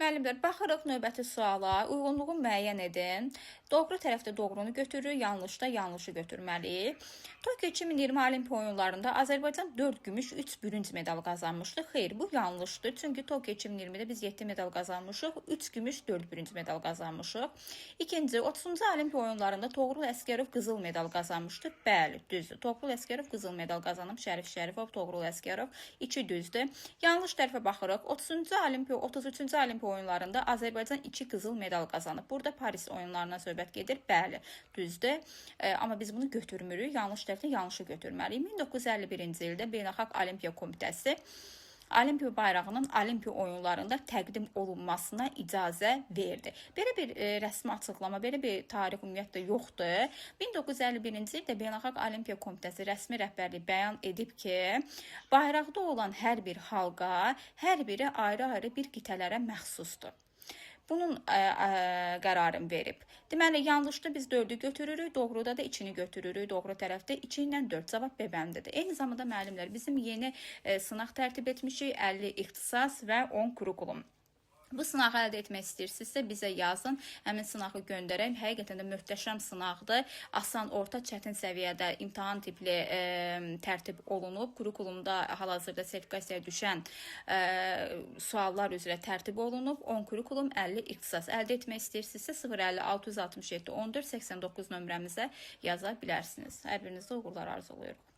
Müəllimlər, baxırıq növbəti suala. Uyğunluğu müəyyən edin. Doğru tərəfdə doğrunu götürürük, yanlışda yanlışı götürməliyik. Tokyo 2020 Olimpiya oyunlarında Azərbaycan 4 gümüş, 3 bürünc medal qazanmışdı. Xeyr, bu yanlışdır. Çünki Tokyo 2020-də biz 7 medal qazanmışıq, 3 gümüş, 4 bürünc medal qazanmışıq. İkinci, 30-cu Olimpiya oyunlarında Toğrul Əsgərov qızıl medal qazanmışdı. Bəli, düzdür. Toğrul Əsgərov qızıl medal qazanıb, Şərif Şərifov, Toğrul Əsgərov 2 düzdür. Yanlış tərəfə baxırıq. 33-cü Olimpiya oyunlarında Azərbaycan 2 qızıl medal qazanıb. Burada Paris oyunlarına söhbət gedir. Bəli, düzdür. Amma biz bunu götürmürük. Yanlış tərəfdə yanlışı götürməliyik. 1951-ci ildə Beynəlxalq Olimpiya Komitəsi Olimpiya bayrağının Olimpiya oyunlarında təqdim olunmasına icazə verdi. Belə bir rəsmi açıqlama, belə bir tarix ümumiyyətlə yoxdur. 1951-ci ildə Beynəlxalq Olimpiya Komitəsi rəsmi rəhbərliyi bəyan edib ki, bayraqda olan hər bir xalqa, hər biri ayrı-ayrı bir qitələrə məxsusdur. Bunun qərarını verib. Deməli, yanlışda biz 4-ü götürürük, doğruda da 2-ni götürürük. Doğru tərəfdə 2 ilə 4 cavab B bəndədir. Eyni zamanda müəllimlər, bizim yeni sınaq tərtib etmişik, 50 ixtisas və 10 kurikulum. Bu sınağı əldə etmək istəyirsinizsə bizə yazın, həmin sınağı göndərək. Həqiqətən də möhtəşəm sınaqdır. Asan, orta, çətin səviyyədə imtahan tipli tərtib olunub. Kurikulumda hal-hazırda sertifikasiyaya düşən suallar üzrə tərtib olunub. 10 kurikulum, 50 ixtisas. Əldə etmək istəyirsinizsə 050 667 14 89 nömrəmizə yaza bilərsiniz. Hər birinizə uğurlar arzulayırıq.